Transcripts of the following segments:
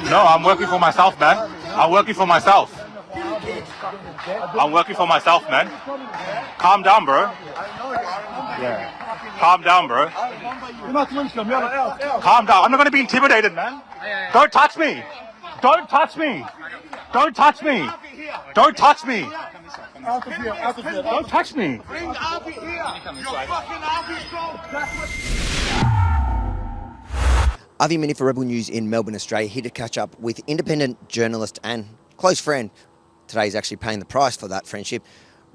No, I'm working for myself, man. I'm working for myself. I'm working for myself, man. Calm down, bro. Yeah. Calm down, bro. Calm down. I'm not going to be intimidated, man. Don't touch me. Don't touch me. Don't touch me. Don't touch me. Don't touch me. Bring Avi here. You're fucking Avi Avi Mini for Rebel News in Melbourne, Australia, here to catch up with independent journalist and close friend. Today he's actually paying the price for that friendship,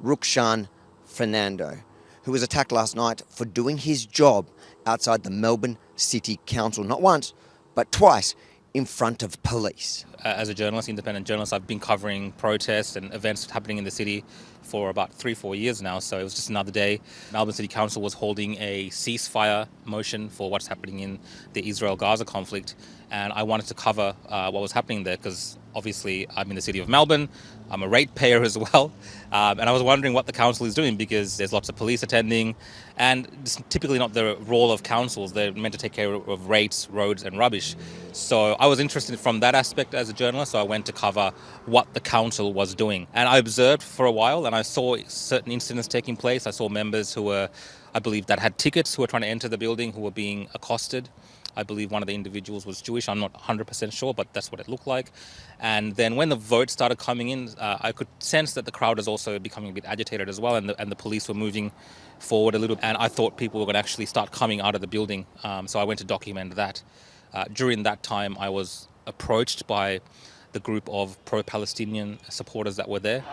Rukshan Fernando, who was attacked last night for doing his job outside the Melbourne City Council, not once, but twice, in front of police. As a journalist, independent journalist, I've been covering protests and events happening in the city for about 3-4 years now. So it was just another day. Melbourne City Council was holding a ceasefire motion for what's happening in the Israel-Gaza conflict. And I wanted to cover what was happening there because obviously I'm in the city of Melbourne. I'm a ratepayer as well. And I was wondering what the council is doing because there's lots of police attending and it's typically not the role of councils. They're meant to take care of rates, roads and rubbish. So I was interested from that aspect as a journalist. So I went to cover what the council was doing. And I observed for a while and I saw certain incidents taking place. I saw members who were, I believe, that had tickets who were trying to enter the building who were being accosted. I believe one of the individuals was Jewish. I'm not 100% sure, but that's what it looked like. And then when the vote started coming in, I could sense that the crowd was also becoming a bit agitated as well, and the police were moving forward a little. And I thought people were going to actually start coming out of the building. So I went to document that. During that time, I was approached by the group of pro-Palestinian supporters that were there.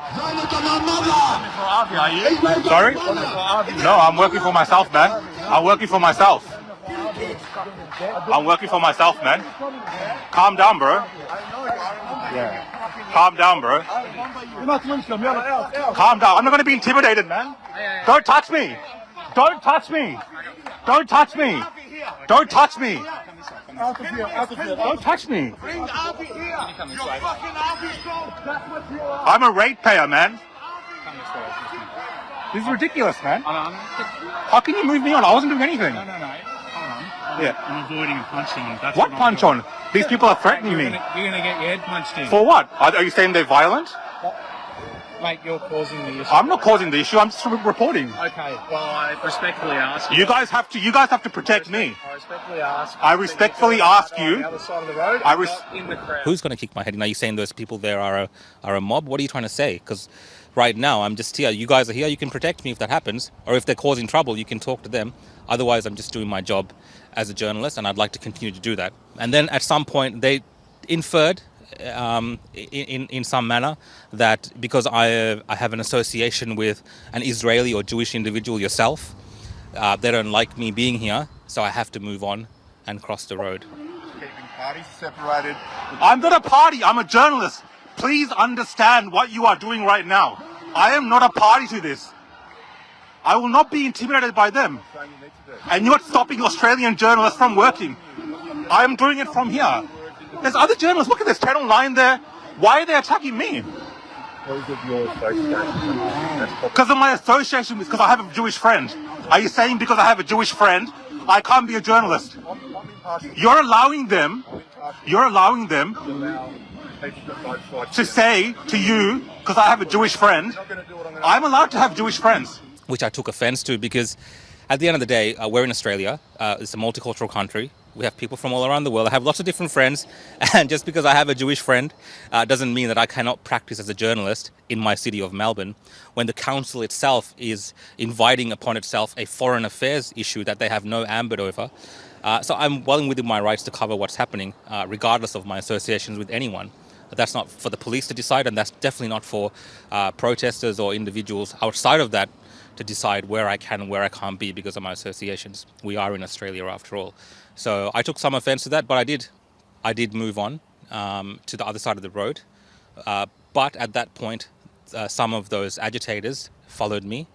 Sorry? No, I'm working for myself, man. I'm working for myself. I'm working for myself, man. Calm down, bro. Yeah. Calm down, bro. Calm down. I'm not going to be intimidated, man. Don't touch me. Don't touch me. Don't touch me. Don't touch me. Don't touch me. Bring Avi here. You're fucking Avi. I'm a ratepayer, man. This is ridiculous, man. How can you move me on? I wasn't doing anything. No. Hold on. Yeah. I'm avoiding a punch on. That's What punch on? These people are threatening me. You're going to get your head punched in. For what? Are you saying they're violent? Mate, you're causing the issue. I'm not causing the issue. I'm just reporting. Okay. Well, I respectfully ask you. You guys have to protect me. I respectfully ask. I respectfully ask you. On the other side of the road. Not in the crowd. Who's going to kick my head in? Are you saying those people there are a mob? What are you trying to say? Because right now I'm just here. You guys are here. You can protect me if that happens. Or if they're causing trouble, you can talk to them. Otherwise, I'm just doing my job as a journalist, and I'd like to continue to do that. And then at some point, they inferred in some manner that because I have an association with an Israeli or Jewish individual yourself, they don't like me being here, so I have to move on and cross the road. Keeping parties separated. I'm not a party. I'm a journalist. Please understand what you are doing right now. I am not a party to this. I will not be intimidated by them. And you're not stopping Australian journalists from working. I am doing it from here. There's other journalists. Look at this Channel 9 there. Why are they attacking me? Because of your association. Because of my association, because I have a Jewish friend. Are you saying because I have a Jewish friend, I can't be a journalist? You're allowing them to say to you, because I have a Jewish friend, I'm allowed to have Jewish friends. Which I took offense to because at the end of the day, we're in Australia. It's a multicultural country. We have people from all around the world. I have lots of different friends. And just because I have a Jewish friend doesn't mean that I cannot practice as a journalist in my city of Melbourne when the council itself is inviting upon itself a foreign affairs issue that they have no ambit over. So I'm well within my rights to cover what's happening, regardless of my associations with anyone. But that's not for the police to decide, and that's definitely not for protesters or individuals outside of that to decide where I can and where I can't be because of my associations. We are in Australia after all. So I took some offense to that, but I did move on to the other side of the road. But at that point, some of those agitators followed me.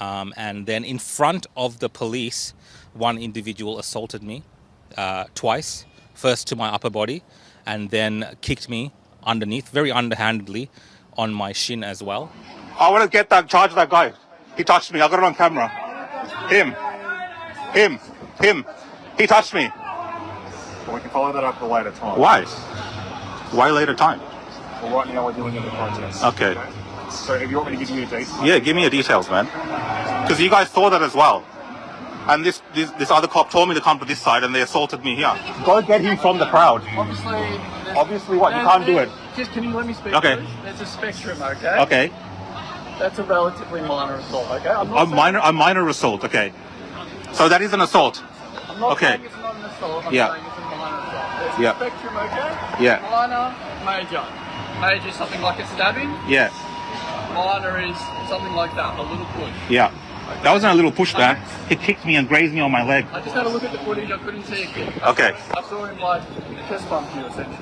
And then in front of the police, one individual assaulted me twice, first to my upper body, and then kicked me underneath, very underhandedly, on my shin as well. I want to get that charge of that guy. He touched me. I got it on camera. Him. He touched me. We can follow that up at a later time. Why? Why later time? Well, right now we're dealing with the protest. Okay. So if you want me to give you the details? Yeah, give me your details, man. Because you guys saw that as well. And this other cop told me to come to this side and they assaulted me here. Go get him from the crowd. Obviously what? You can't do it. Just can you let me speak? Okay. Please? There's a spectrum, okay? Okay. That's a relatively minor assault, okay? A minor assault, okay. So that is an assault. I'm not Okay. saying it's not an assault. I'm Yeah. saying it's a minor assault. There's Yeah. a spectrum, okay? Yeah. Minor, major. Major is something like a stabbing. Yeah. Minor is something like that, a little push. Yeah. That wasn't a little push back. He kicked me and grazed me on my leg. I just had a look at the footage. I couldn't see a kick. Okay. I saw him like chest bump you essentially.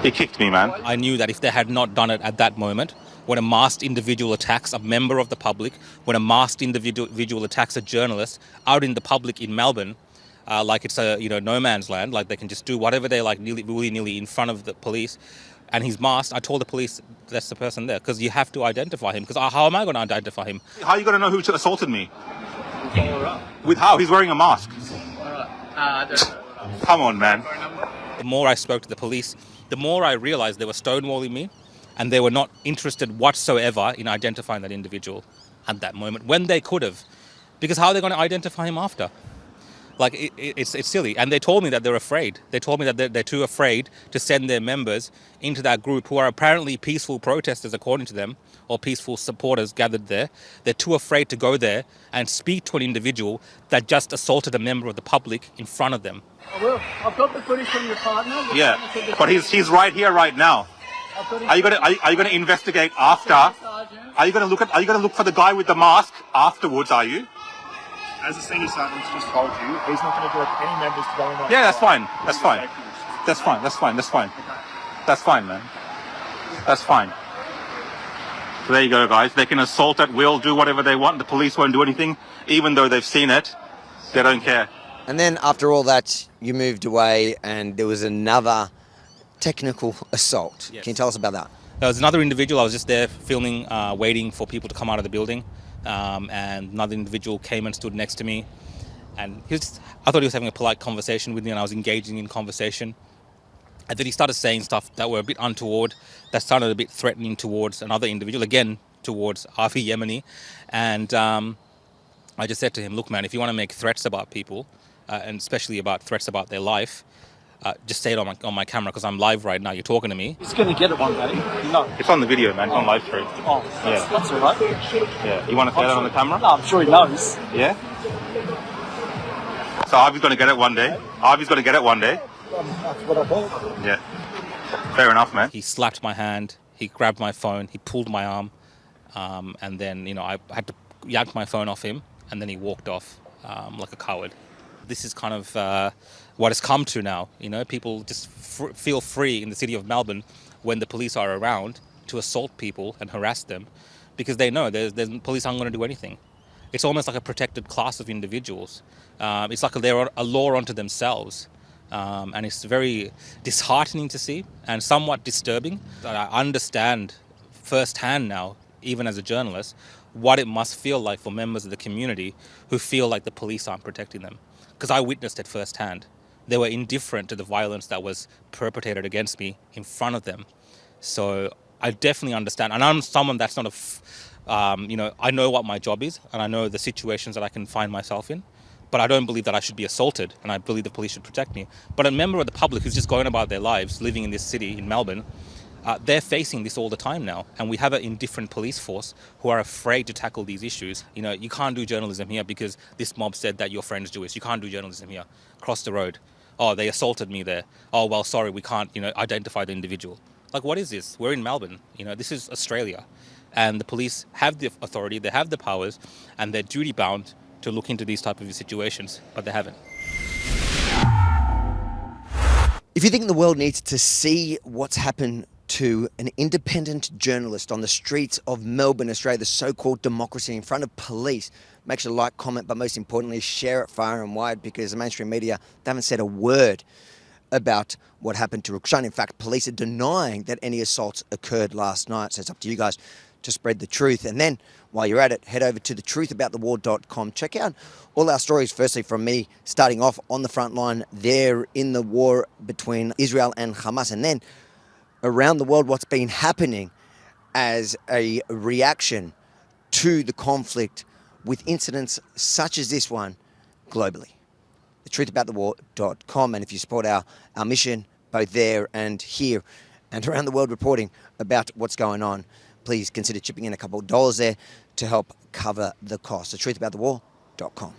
He kicked me, man. I knew that if they had not done it at that moment, when a masked individual attacks a member of the public, when a masked individual attacks a journalist out in the public in Melbourne, like it's a no man's land, like they can just do whatever they like willy-nilly in front of the police, and he's masked, I told the police that's the person there, because you have to identify him, because how am I going to identify him? How are you going to know who assaulted me? With how? He's wearing a mask. Alright. I don't know. Come on, man. The more I spoke to the police, the more I realized they were stonewalling me, and they were not interested whatsoever in identifying that individual at that moment, when they could have. Because how are they going to identify him after? Like, it's silly. And they told me that they're afraid. They told me that they're too afraid to send their members into that group who are apparently peaceful protesters, according to them, or peaceful supporters gathered there. They're too afraid to go there and speak to an individual that just assaulted a member of the public in front of them. I will. I've got the footage from your partner. Your Yeah. partner said the But he's right here right now. I've got his Are you gonna investigate after? sergeant. Are you gonna look for the guy with the mask afterwards, are you? As the senior sergeant's just told you, he's not going to direct any members to go in. Yeah, that's fine. That's fine. That's fine. That's fine. That's fine. That's fine, man. That's fine. So there you go, guys. They can assault at will, do whatever they want. The police won't do anything, even though they've seen it. They don't care. And then after all that, you moved away and there was another technical assault. Yes. Can you tell us about that? There was another individual. I was just there filming, waiting for people to come out of the building. And another individual came and stood next to me. And I thought he was having a polite conversation with me, and I was engaging in conversation. And then he started saying stuff that were a bit untoward, that sounded a bit threatening towards another individual, again, towards Afi Yemeni. And I just said to him, look, man, if you want to make threats about people, and especially about threats about their life, just say it on my camera, because I'm live right now. You're talking to me. He's going to get it one day. No. It's on the video, man. It's on live stream. Oh, that's all right. Yeah. You want to say that on the camera? No, I'm sure he knows. Yeah. So Harvey's going to get it one day. Harvey's going to get it one day. That's what I thought. Yeah. Fair enough, man. He slapped my hand. He grabbed my phone. He pulled my arm. And then, I had to yank my phone off him. And then he walked off like a coward. This is kind of what it's come to now. People just feel free in the city of Melbourne when the police are around to assault people and harass them, because they know there's police aren't going to do anything. It's almost like a protected class of individuals. It's like they're a law unto themselves. And it's very disheartening to see and somewhat disturbing. I understand firsthand now, even as a journalist, what it must feel like for members of the community who feel like the police aren't protecting them. Because I witnessed it firsthand. They were indifferent to the violence that was perpetrated against me in front of them. So I definitely understand. And I'm someone that's not I know what my job is, and I know the situations that I can find myself in. But I don't believe that I should be assaulted, and I believe the police should protect me. But a member of the public who's just going about their lives, living in this city, in Melbourne, they're facing this all the time now. And we have an indifferent police force who are afraid to tackle these issues. You can't do journalism here because this mob said that your friend's Jewish. You can't do journalism here. Cross the road. Oh, they assaulted me there. Oh, well, sorry, we can't, identify the individual. Like, what is this? We're in Melbourne. This is Australia. And the police have the authority, they have the powers, and they're duty-bound to look into these type of situations, but they haven't. If you think the world needs to see what's happened to an independent journalist on the streets of Melbourne, Australia, the so-called democracy in front of police, make sure to like, comment, but most importantly, share it far and wide, because the mainstream media, they haven't said a word about what happened to Rukshan. In fact, police are denying that any assaults occurred last night. So it's up to you guys to spread the truth. And then While you're at it, head over to thetruthaboutthewar.com. Check out all our stories, firstly from me starting off on the front line there in the war between Israel and Hamas, and then around the world what's been happening as a reaction to the conflict with incidents such as this one globally. Thetruthaboutthewar.com, and if you support our mission, both there and here and around the world reporting about what's going on, please consider chipping in a couple of dollars there to help cover the cost. Thetruthaboutthewar.com.